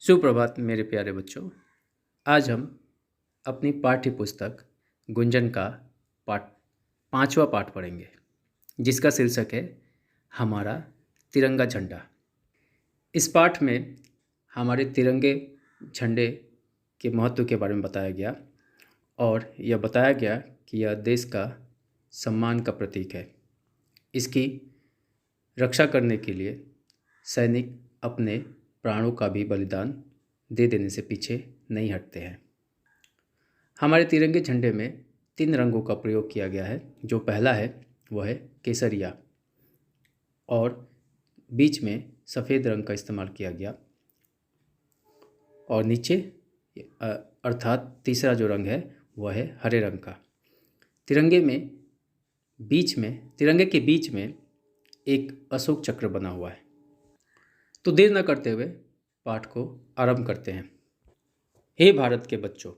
सुप्रभात मेरे प्यारे बच्चों। आज हम अपनी पाठ्य पुस्तक गुंजन का पाठ पांचवा पाठ पढ़ेंगे, जिसका शीर्षक है हमारा तिरंगा झंडा। इस पाठ में हमारे तिरंगे झंडे के महत्व के बारे में बताया गया और यह बताया गया कि यह देश का सम्मान का प्रतीक है। इसकी रक्षा करने के लिए सैनिक अपने प्राणों का भी बलिदान दे देने से पीछे नहीं हटते हैं। हमारे तिरंगे झंडे में 3 रंगों का प्रयोग किया गया है। जो पहला है वह है केसरिया और बीच में सफ़ेद रंग का इस्तेमाल किया गया और नीचे अर्थात तीसरा जो रंग है वह है हरे रंग का। तिरंगे के बीच में एक अशोक चक्र बना हुआ है। तो देर न करते हुए पाठ को आरंभ करते हैं। हे भारत के बच्चों,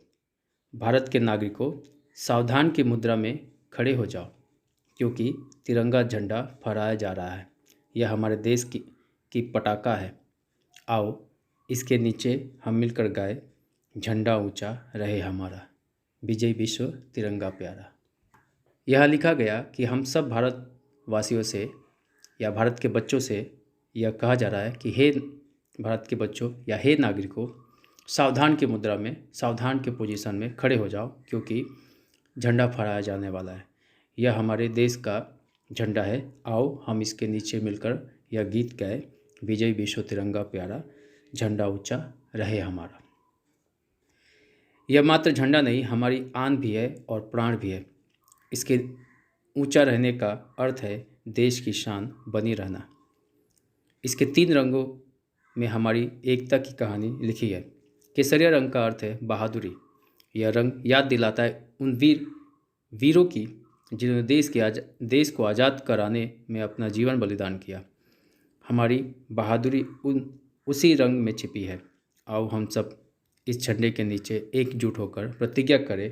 भारत के नागरिकों, सावधान की मुद्रा में खड़े हो जाओ, क्योंकि तिरंगा झंडा फहराया जा रहा है। यह हमारे देश की पताका है। आओ इसके नीचे हम मिलकर गाए, झंडा ऊंचा रहे हमारा, विजय विश्व तिरंगा प्यारा। यह लिखा गया कि हम सब भारतवासियों से या भारत के बच्चों से यह कहा जा रहा है कि हे भारत के बच्चों या हे नागरिकों, सावधान की मुद्रा में, सावधान के पोजीशन में खड़े हो जाओ, क्योंकि झंडा फहराया जाने वाला है। यह हमारे देश का झंडा है। आओ हम इसके नीचे मिलकर यह गीत गाए, विजय विश्व तिरंगा प्यारा, झंडा ऊंचा रहे हमारा। यह मात्र झंडा नहीं, हमारी आन भी है और प्राण भी है। इसके ऊंचा रहने का अर्थ है देश की शान बनी रहना। इसके 3 रंगों में हमारी एकता की कहानी लिखी है। केसरिया रंग का अर्थ है बहादुरी। यह रंग याद दिलाता है उन वीरों की जिन्होंने देश को आज़ाद कराने में अपना जीवन बलिदान किया। हमारी बहादुरी उसी रंग में छिपी है। आओ हम सब इस झंडे के नीचे एकजुट होकर प्रतिज्ञा करें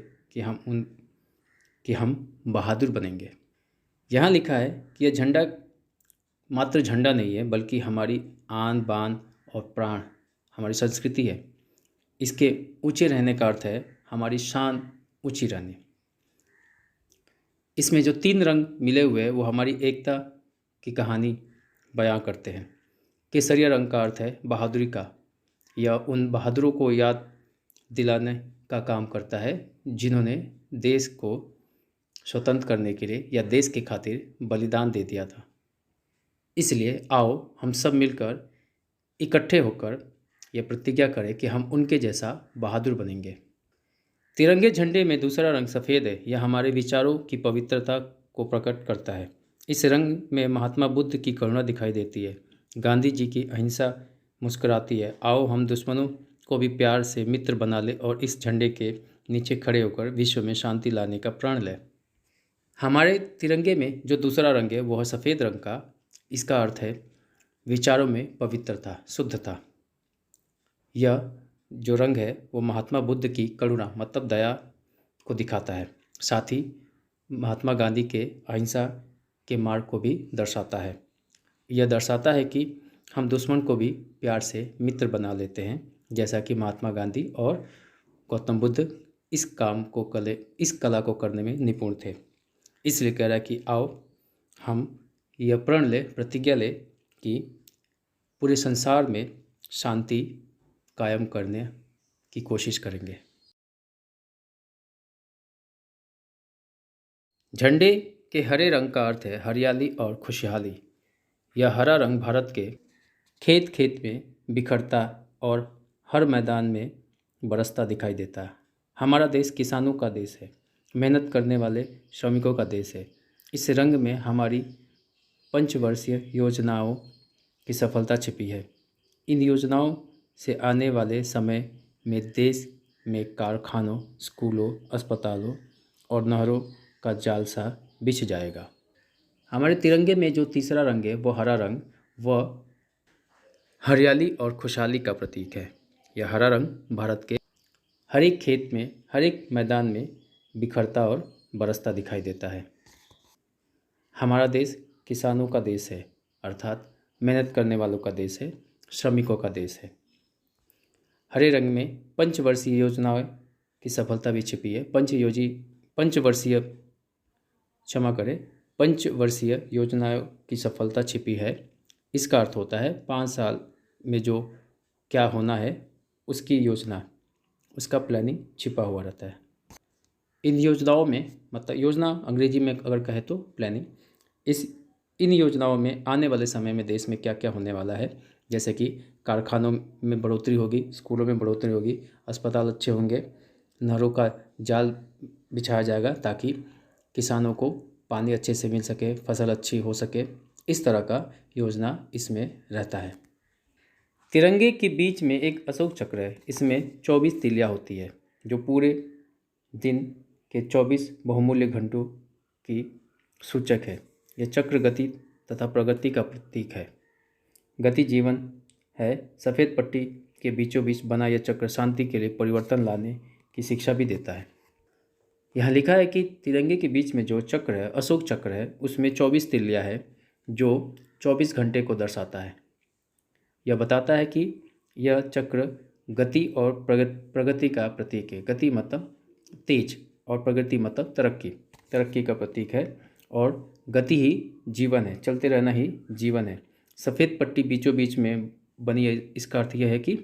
कि हम बहादुर बनेंगे। यहाँ लिखा है कि यह झंडा मात्र झंडा नहीं है, बल्कि हमारी आन बान और प्राण, हमारी संस्कृति है। इसके ऊंचे रहने का अर्थ है हमारी शान ऊंची रहनी। इसमें जो 3 रंग मिले हुए हैं वो हमारी एकता की कहानी बयां करते हैं। केसरिया रंग का अर्थ है बहादुरी का। यह उन बहादुरों को याद दिलाने का काम करता है जिन्होंने देश को स्वतंत्र करने के लिए या देश के खातिर बलिदान दे दिया था। इसलिए आओ हम सब मिलकर इकट्ठे होकर यह प्रतिज्ञा करें कि हम उनके जैसा बहादुर बनेंगे। तिरंगे झंडे में दूसरा रंग सफ़ेद है। यह हमारे विचारों की पवित्रता को प्रकट करता है। इस रंग में महात्मा बुद्ध की करुणा दिखाई देती है। गांधी जी की अहिंसा मुस्कुराती है। आओ हम दुश्मनों को भी प्यार से मित्र बना लें और इस झंडे के नीचे खड़े होकर विश्व में शांति लाने का प्रण लें। हमारे तिरंगे में जो दूसरा रंग है वो है सफ़ेद रंग का। इसका अर्थ है विचारों में पवित्रता, शुद्धता। यह जो रंग है वो महात्मा बुद्ध की करुणा मतलब दया को दिखाता है। साथ ही महात्मा गांधी के अहिंसा के मार्ग को भी दर्शाता है। यह दर्शाता है कि हम दुश्मन को भी प्यार से मित्र बना लेते हैं, जैसा कि महात्मा गांधी और गौतम बुद्ध इस कला को करने में निपुण थे। इसलिए कह रहा है कि आओ हम यह प्रण लें, प्रतिज्ञा लें कि पूरे संसार में शांति कायम करने की कोशिश करेंगे। झंडे के हरे रंग का अर्थ है हरियाली और खुशहाली। यह हरा रंग भारत के खेत खेत में बिखरता और हर मैदान में बरसता दिखाई देता है। हमारा देश किसानों का देश है, मेहनत करने वाले श्रमिकों का देश है। इस रंग में हमारी पंचवर्षीय योजनाओं की सफलता छिपी है। इन योजनाओं से आने वाले समय में देश में कारखानों, स्कूलों, अस्पतालों और नहरों का जालसा बिछ जाएगा। हमारे तिरंगे में जो तीसरा रंग है वो हरा रंग, वह हरियाली और खुशहाली का प्रतीक है। यह हरा रंग भारत के हर एक खेत में, हर एक मैदान में बिखरता और बरसता दिखाई देता है। हमारा देश किसानों का देश है, अर्थात मेहनत करने वालों का देश है, श्रमिकों का देश है। हरे रंग में पंचवर्षीय योजनाओं की सफलता भी छिपी है। पंचवर्षीय योजनाओं की सफलता छिपी है। इसका अर्थ होता है 5 साल में जो क्या होना है उसकी योजना, उसका प्लानिंग छिपा हुआ रहता है। इन योजनाओं में, मतलब योजना अंग्रेजी में अगर कहे तो प्लानिंग, इन योजनाओं में आने वाले समय में देश में क्या क्या होने वाला है, जैसे कि कारखानों में बढ़ोतरी होगी, स्कूलों में बढ़ोतरी होगी, अस्पताल अच्छे होंगे, नहरों का जाल बिछाया जाएगा ताकि किसानों को पानी अच्छे से मिल सके, फसल अच्छी हो सके। इस तरह का योजना इसमें रहता है। तिरंगे के बीच में एक अशोक चक्र है। इसमें 24 तिलियाँ होती है जो पूरे दिन के 24 बहुमूल्य घंटों की सूचक है। यह चक्र गति तथा प्रगति का प्रतीक है। गति जीवन है। सफ़ेद पट्टी के बीचों बीच बना यह चक्र शांति के लिए परिवर्तन लाने की शिक्षा भी देता है। यहाँ लिखा है कि तिरंगे के बीच में जो चक्र है, अशोक चक्र है, उसमें 24 तिलियाँ है जो 24 घंटे को दर्शाता है। यह बताता है कि यह चक्र गति और प्रगति का प्रतीक है। गति मतलब तेज और प्रगति मतलब तरक्की का प्रतीक है। और गति ही जीवन है, चलते रहना ही जीवन है। सफ़ेद पट्टी बीचों बीच में बनी है, इसका अर्थ यह है कि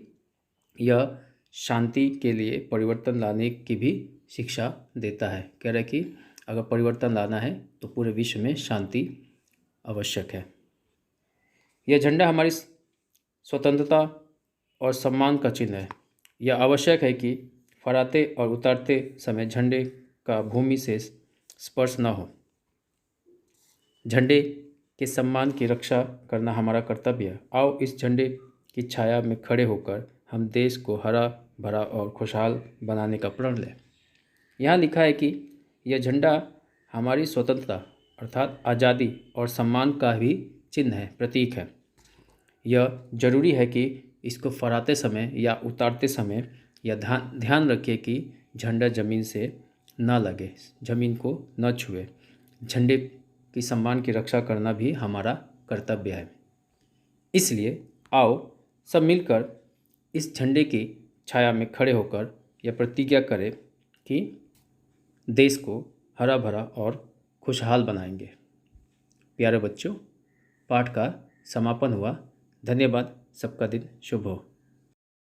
यह शांति के लिए परिवर्तन लाने की भी शिक्षा देता है। कह रहा है कि अगर परिवर्तन लाना है तो पूरे विश्व में शांति आवश्यक है। यह झंडा हमारी स्वतंत्रता और सम्मान का चिन्ह है। यह आवश्यक है कि फहराते और उतारते समय झंडे का भूमि से स्पर्श न हो। झंडे के सम्मान की रक्षा करना हमारा कर्तव्य है। आओ इस झंडे की छाया में खड़े होकर हम देश को हरा भरा और खुशहाल बनाने का प्रण लें। यहाँ लिखा है कि यह झंडा हमारी स्वतंत्रता अर्थात आज़ादी और सम्मान का भी चिन्ह है, प्रतीक है। यह जरूरी है कि इसको फहराते समय या उतारते समय यह ध्यान रखिए कि झंडा ज़मीन से न लगे, ज़मीन को न छुए। झंडे की सम्मान की रक्षा करना भी हमारा कर्तव्य है। इसलिए आओ सब मिलकर इस झंडे की छाया में खड़े होकर यह प्रतिज्ञा करें कि देश को हरा भरा और खुशहाल बनाएंगे। प्यारे बच्चों, पाठ का समापन हुआ। धन्यवाद। सबका दिन शुभ हो।